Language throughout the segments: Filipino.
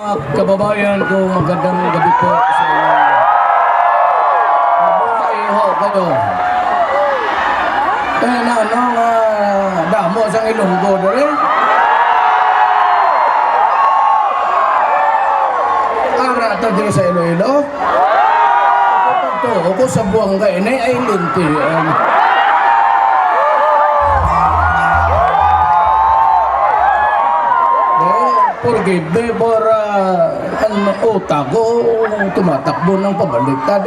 Mga kababayan ko, magandang gabi po sa inyo. Mabuhay ho kayo. Kaya na, damo sa Ilonggo dali. Ara ito dito sa Iloilo. Ito, ako sa buwang kainay ay linti. Forgive me for ang utak ko tumatakbo ng pabaliktad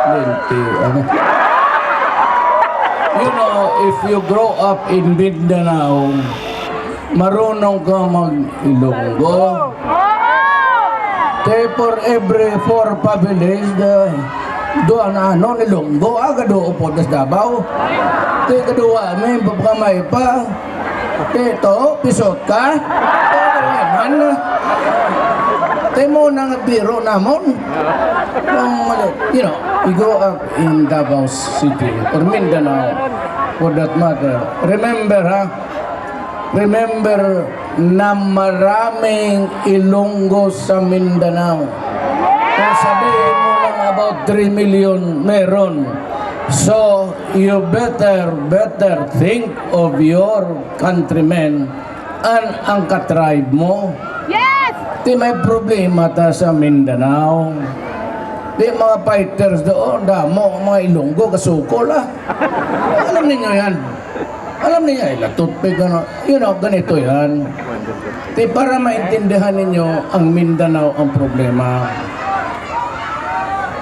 Linti, You know, if you grow up in Mindanao, marunong ka mag-Ilonggo. For every 4 families, doon Ilonggo, agad po das Davao. Kadua, may kamay pa. Ito, pisot ka? Naman. Tayo mo nang biro namon. You know, we grow up in Davao City or Mindanao for that matter. Remember na maraming Ilonggo sa Mindanao. Kung sabihin mo lang about 3 million meron. So, you better think of your countrymen and ang katribe mo. Yes! Di may problema ta sa Mindanao. Di mga fighters doon, damo, mga Ilonggo, kasuko la. Alam niyo yan. Alam niyo yan, toothpick, ganito yan. Di para maintindihan ninyo ang Mindanao ang problema.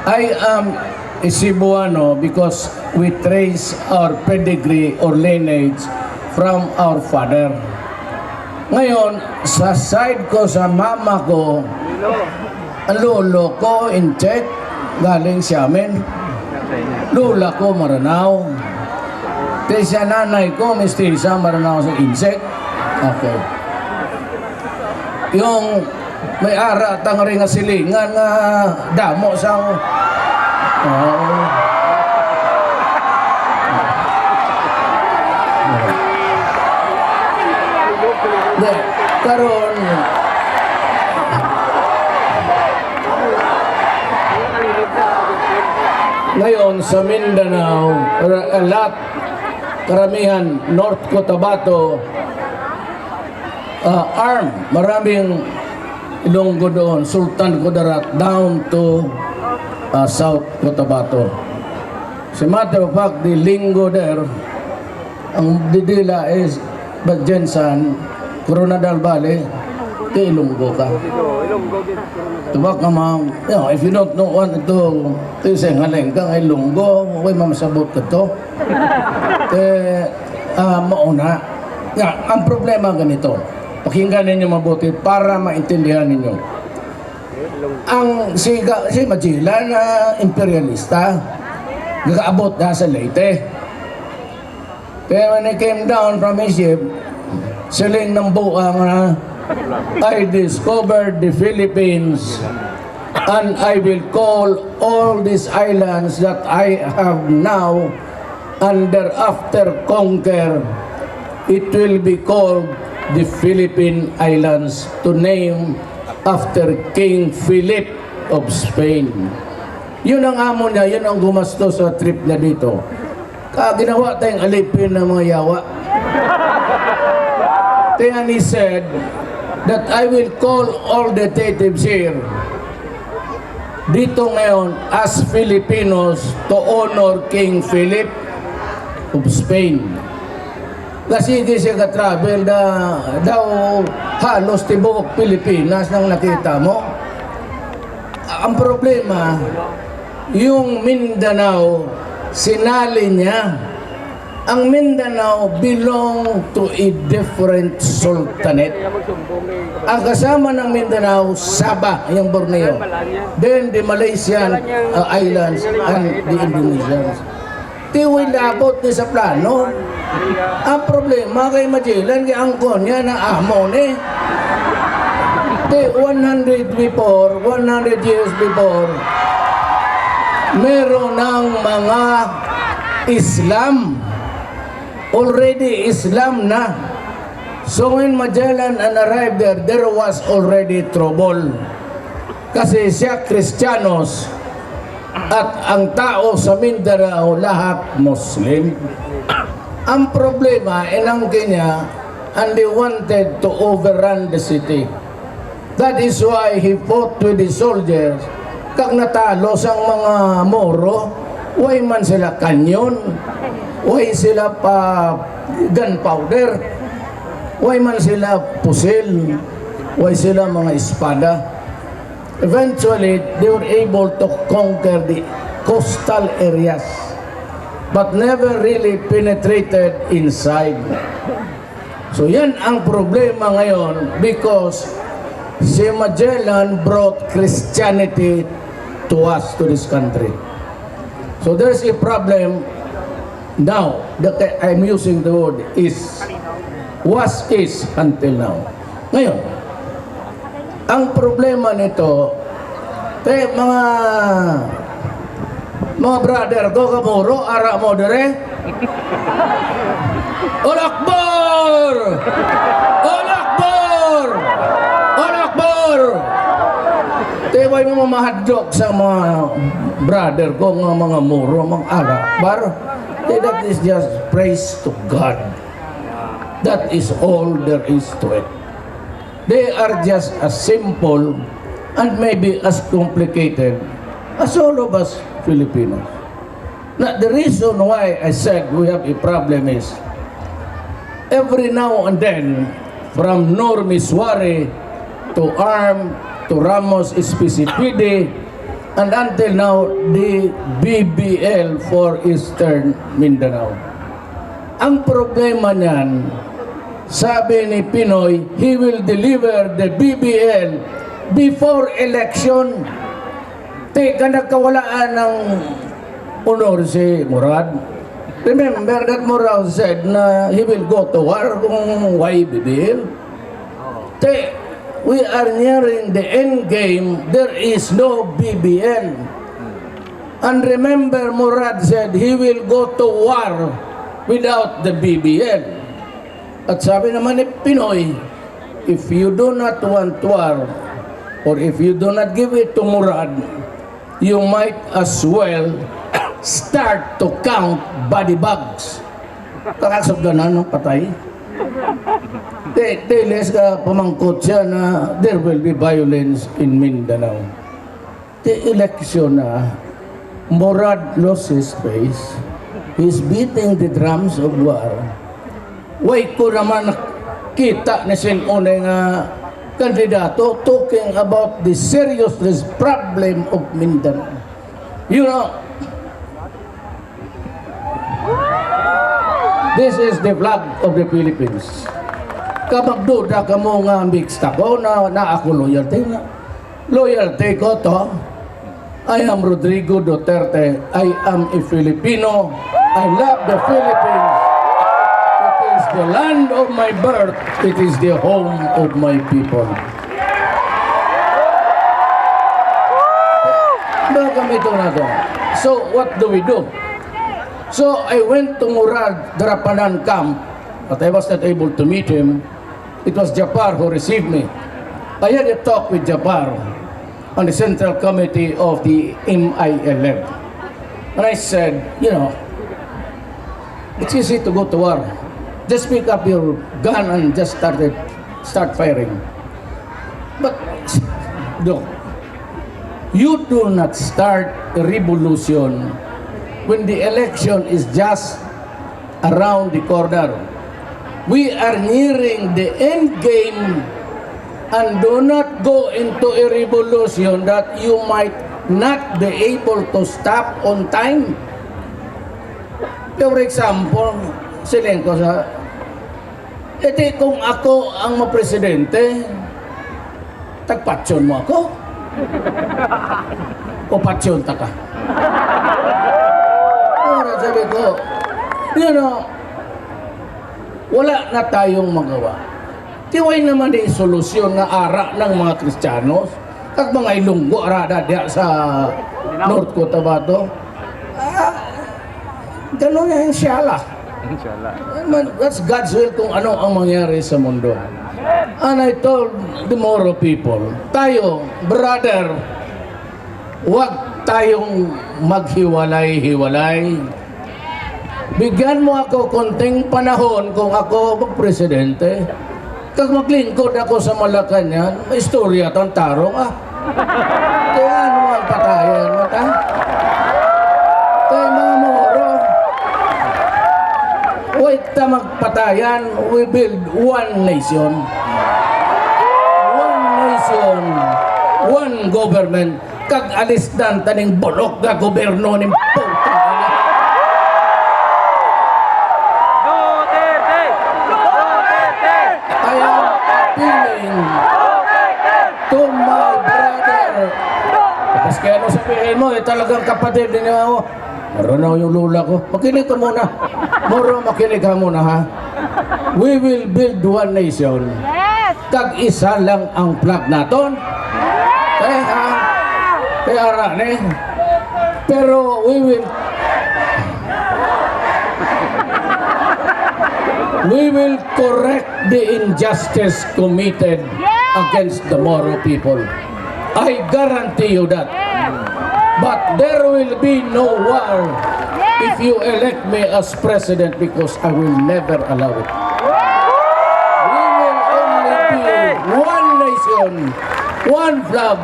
I am a Cebuano because we trace our pedigree or lineage from our father. Ngayon, sa side ko, sa mama ko, ang lolo ko in Czech, galing sa amin. Lula ko, Maranao. Sa nanay ko, mestiza, Maranao sa insect. Okay. Yung may ara, tangari nga silingan nga damo sa karon ngayon sa Mindanao, a lot, karamihan, North Cotabato, maraming Ilonggo doon, Sultan Kudarat, down to South Cotabato. As a matter of fact, the lingo there, ang didila is Badjensan, Coronadal Valley, kay Ilonggo ka. Tubak ka if you don't know what ito say ngaling ka, Ilonggo, okay mamasabot ka to. Mauna. Ang problema ganito, pakinggan ninyo mabuti para maintindihan ninyo. Ang si Magellan na imperialista, nag-aabot na sa Leyte. Kaya when he came down from Egypt, siling ng buang na, I discovered the Philippines and I will call all these islands that I have now and thereafter conquer, it will be called the Philippine Islands, to name after King Philip of Spain. Yun ang amo niya, yun ang gumasto sa trip niya dito. Ginawa tayong alipin ng mga yawa. And he said that I will call all the natives here dito ngayon as Filipinos to honor King Philip of Spain. Kasi hindi siya ka-travel na daw halos tibuok Pilipinas nang nakita mo. Ang problema, yung Mindanao, sinali niya. Ang Mindanao belong to a different sultanate. Ang kasama ng Mindanao, Sabah, yung Borneo. Then the Malaysian islands and the Indonesians. Tiwilabot ni sa plano. Ang problema kay Magellan, kay angkon niya na amo ni. 100 years before, meron ng mga Islam. Already Islam na. So when Magellan arrived there was already trouble. Kasi siya Kristiyanos at ang tao sa Mindanao lahat Muslim. Ang problema, inangkin niya, and they wanted to overrun the city. That is why he fought with the soldiers. Kag natalo sang mga Moro, way man sila kanyon, way sila pa gunpowder, way man sila pusil, way sila mga espada. Eventually, they were able to conquer the coastal areas, but never really penetrated inside. So yan ang problema ngayon because si Magellan brought Christianity to us, to this country. So there's a problem now that I'm using the word is, was is until now. Ngayon, ang problema nito, mga brother ko, kamuro, ara mo dire. All Akbar! All Akbar! All Akbar! Teway mo mamahadlok sa mga brother ko, mga muro, mga All Akbar. That is just praise to God. That is all there is to it. They are just as simple and maybe as complicated as all of us Filipinos. Now, the reason why I said we have a problem is every now and then, from Normi Suare to ARM to Ramos Espicipide, and until now, the BBL for Eastern Mindanao. Ang problema niyan, sabi ni Pinoy, he will deliver the BBL before election. Teka, nagkawalaan ng honor si Murad. Remember that Murad said na he will go to war kung why BBL? We are nearing the end game. There is no BBL. And remember, Murad said he will go to war without the BBL. At sabi naman ni Pinoy, if you do not want war, or if you do not give it to Murad, you might as well start to count body bags. Kakasog ganan, no? Patay. Teles ka pamangkot siya na there will be violence in Mindanao. The election na Murad lost his face. He's beating the drums of war. Way ko naman nakita ni Sinone nga kandidato talking about the seriousness problem of Mindanao. You know, this is the flag of the Philippines. Kapag duda ka mo nga mixed ako na ako loyalty na. Loyalty ko to, I am Rodrigo Duterte. I am a Filipino. I love the Philippines. It is the land of my birth. It is the home of my people. Gamito na to. So, what do we do? So, I went to Murad Darapanan camp, but I was not able to meet him. It was Japar who received me. I had a talk with Japar on the Central Committee of the MILF. And I said, you know, it's easy to go to war. Just pick up your gun and just start firing. But, look, you do not start a revolution when the election is just around the corner. We are nearing the end game, and do not go into a revolution that you might not be able to stop on time. For example, sileng ko sa, edi kung ako ang mapresidente, tagpatsyon mo ako? O patsyon ta ka? Sabi ko, you know, wala na tayong magawa. Tiway naman di solusyon na ara ng mga Kristiyanos kag mga Ilonggo arada diya sa North Cotabato. Ganun yan siya lah. Man, that's God's will kung ano ang mangyari sa mundo. And I told the Moro people, tayo, brother, huwag tayong maghiwalay-hiwalay. Bigyan mo ako konting panahon kung ako magpresidente. Kag maglingkod ako sa Malacanang, may istorya tang tarong Kaya ano magpatayan mo ta? Kaya mga Moro, wait ta magpatayan, we build one nation. One nation, one government. Kag alis dan taning bulok ga gobyerno ning putang ina. I am appealing to my brother. Tapos kaya ano sabihin mo, talagang kapatid din ako. Maranaw yung lula ko. Makinig ka muna. Moro, makinig ka muna ha. We will build one nation. Kag isa lang ang flag naton. Kaya ha. Kaya arane. Pero we will correct the injustice committed against the Moro people. I guarantee you that. But there will be no war if you elect me as president because I will never allow it. We will only be one nation, one flag,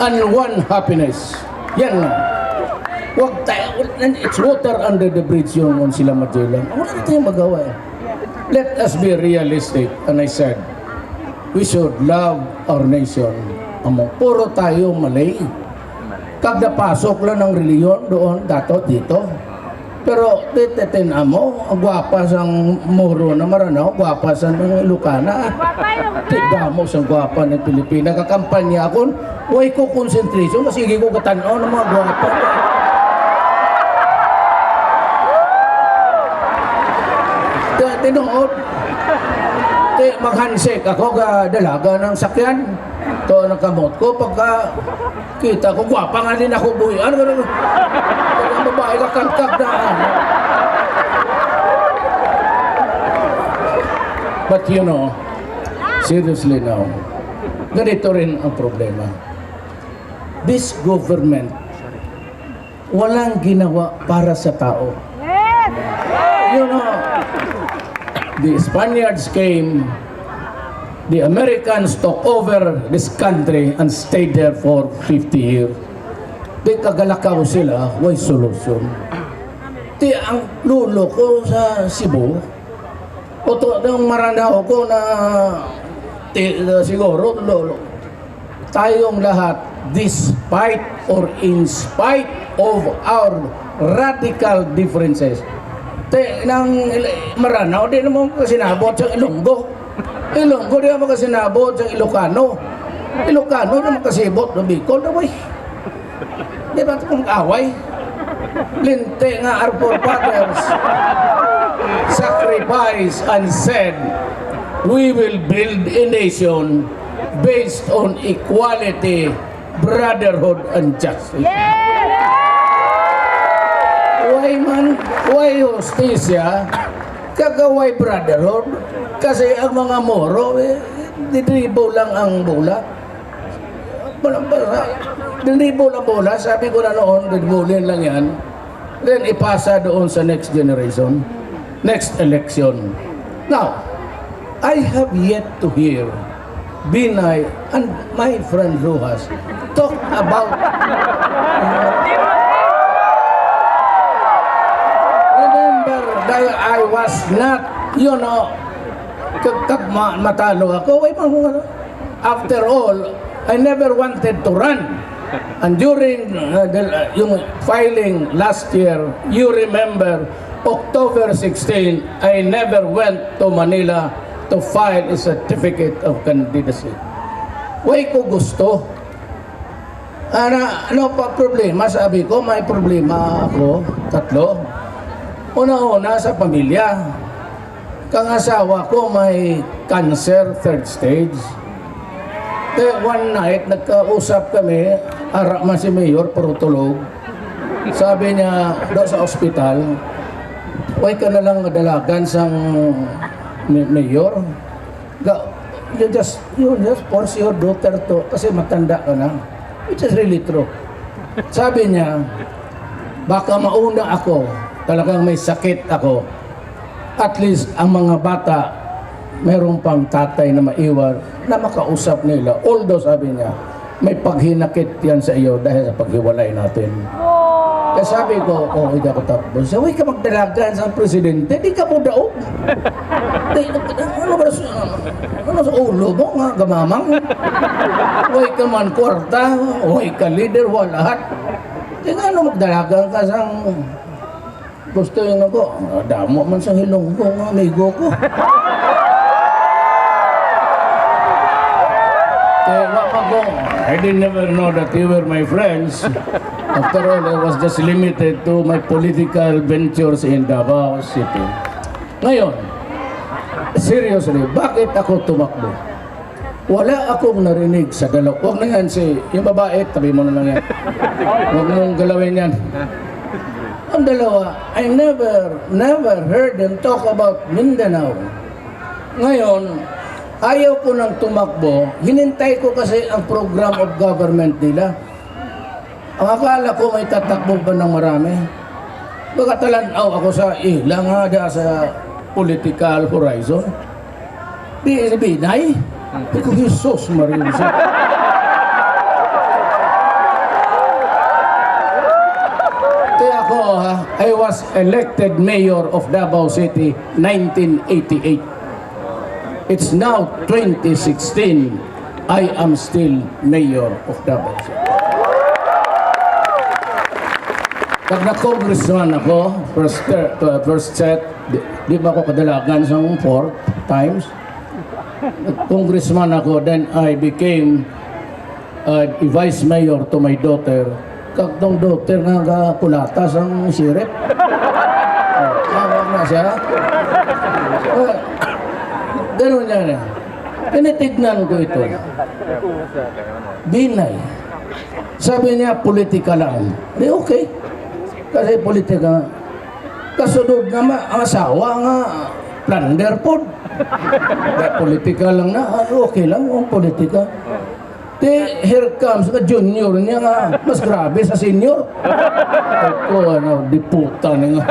and one happiness. Yan lang. Huwag tayo, it's water under the bridge yun kung sila Magellan. Wala na tayong magawa eh. Let us be realistic. And I said, we should love our nation. Puro tayo Malay. Kada pasok lang ng reliyon doon, dato, dito. Pero titinan mo, ang gwapa sang Moro na Maranao, gwapa sang Ilocana. Tiba mo sang gwapa ng Pilipina. Kakampanya ako, huwag ko concentration, kasi hindi ko katanaw ng mga gwapa. Tinuod, maghansik ako dalaga ng sakyan. Ito ang kamot ko, pagka kita ko, gwapa nga din ako buhay. Ano ang babae ka kagkag na But you know, seriously now, ganito rin ang problema. This government, walang ginawa para sa tao. You know, the Spaniards came, the Americans took over this country and stayed there for 50 years. Di kagalakaw sila, way solution. Di ang lulo ko sa Cebu, o to, ng Maranao ko na siguro, lolo, tayong lahat, despite or in spite of our radical differences, ng Maranao, di naman kasinabot sa Ilonggo. Ilonggo di naman kasinabot sa Ilocano. Ilocano naman kasibot ng Bicol. Di ba ito kong away? Linte nga our forefathers sacrifice and said, we will build a nation based on equality, brotherhood, and justice. Why justisya, kagaway brotherhood, kasi ang mga Moro, didribo lang ang bola. Didribo lang bola, sabi ko na noon, didribulin lang yan. Then ipasa doon sa next generation, next election. Now, I have yet to hear Binay and my friend Rojas talk about I was not, you know, matalo ako. After all, I never wanted to run. And during yung filing last year, you remember, October 16, I never went to Manila to file a certificate of candidacy. Way ko gusto. Ano pa problema? Sabi ko, may problema ako, tatlo. Una-una sa pamilya. Kangasawa ko may cancer, 3rd stage. Kaya one night, nagkausap kami, si Mayor, puro tulog. Sabi niya, doon sa ospital, Why ka na lang dalagan sang mayor? You just force your daughter to, kasi matanda ka na. Which is really true. Sabi niya, baka mauna ako, talagang may sakit ako. At least ang mga bata, mayroon pang tatay na maiwan na makausap nila. Although sabi niya, may paghinakit yan sa iyo dahil sa paghiwalay natin. Kaya sabi ko, hindi ako takbo. So, huwag ka magdalagan sa presidente, di ka mo daog. Ano sa ulo mo, nga, gamamang? Huwag ka man kwarta, huwag ka leader, lahat. Di nga ano magdalagan ka sa gusto yun ako, damo man sa hilong ko, amigo ko. I didn't never know that you were my friends. After all, I was just limited to my political ventures in Davao City. Ngayon, seriously, bakit ako tumakbo? Wala akong narinig sa dalaw. Huwag na yan yung babae, tabi mo na lang yan. Huwag mong galawin yan. Ang dalawa, I never heard them talk about Mindanao. Ngayon, ayaw ko nang tumakbo, hinintay ko kasi ang program of government nila. Ang akala ko may tatakbo pa ng marami. Pagkatalanaw ako sa ilang sa political horizon. Binay? Ito Jesus Maria. Kaya ako, I was elected mayor of Davao City 1988. It's now 2016. I am still mayor of Davao City. Pag na-congressman ako, first set, di ba ako kadalagan sa 4 times? Congressman ako, then I became a vice mayor to my daughter. Kagtong daughter nga kulatas ang sirip. Tawag na siya. Ganun yan eh. Tinitignan ko ito. Binay. Sabi niya, politika lang. Di okay. Kasi politika. Kasunod nga ang asawa nga, plunder po. Politika lang na, okay lang ang politika. Here comes the junior niya nga, mas grabe sa senior. Ito, diputa niya nga.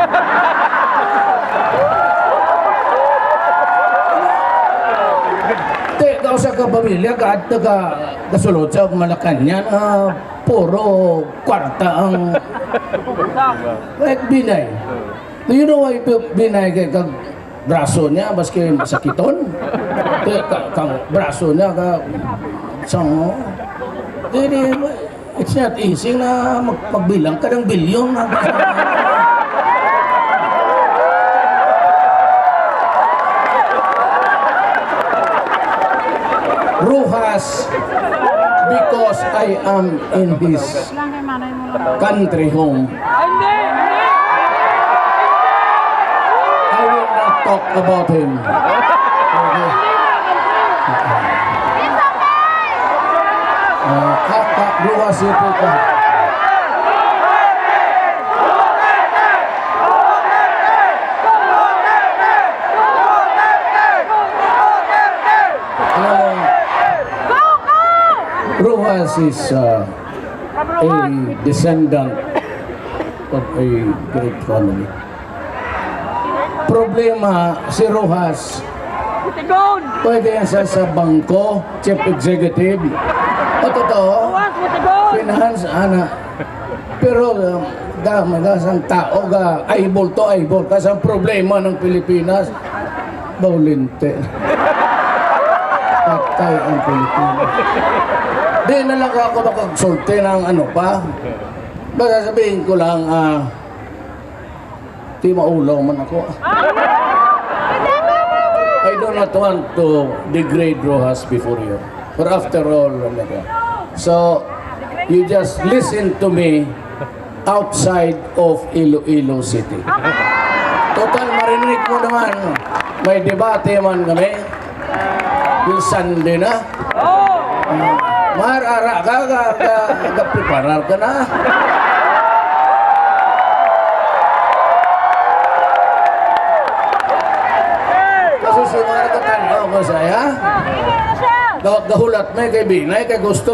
Teka sa kapamilya, kahit kasulod sa Malacanang, puro kwarta ang like Binay. Do you know why Binay kay kag braso niya baski sakiton? Kang braso niya ka sang it's not easy na magbilang ka ng bilyon. Rojas, because I am in his country home, I will not talk about him. Okay. Rojas ito ka. Rojas is a descendant of a great family. Problema, si Rojas, pwede yan sa bangko, chief executive. O totoo, finance, pero magasang tao, eyeball to eyeball. Kasi ang problema ng Pilipinas, baulinte. Patay ang Pilipinas. Di na lang ako makagsulti ng ano pa. Basta sabihin ko lang, di maulaw man ako. I do not want to degrade Rojas before you. But after all, so you just listen to me outside of Iloilo City. Total, marinig mo naman, may debate man kami. Yung Sunday na. Marara ka, preparar ka na. si mga nagtatanaw ko saya. Gahulat may kay Binay, kay gusto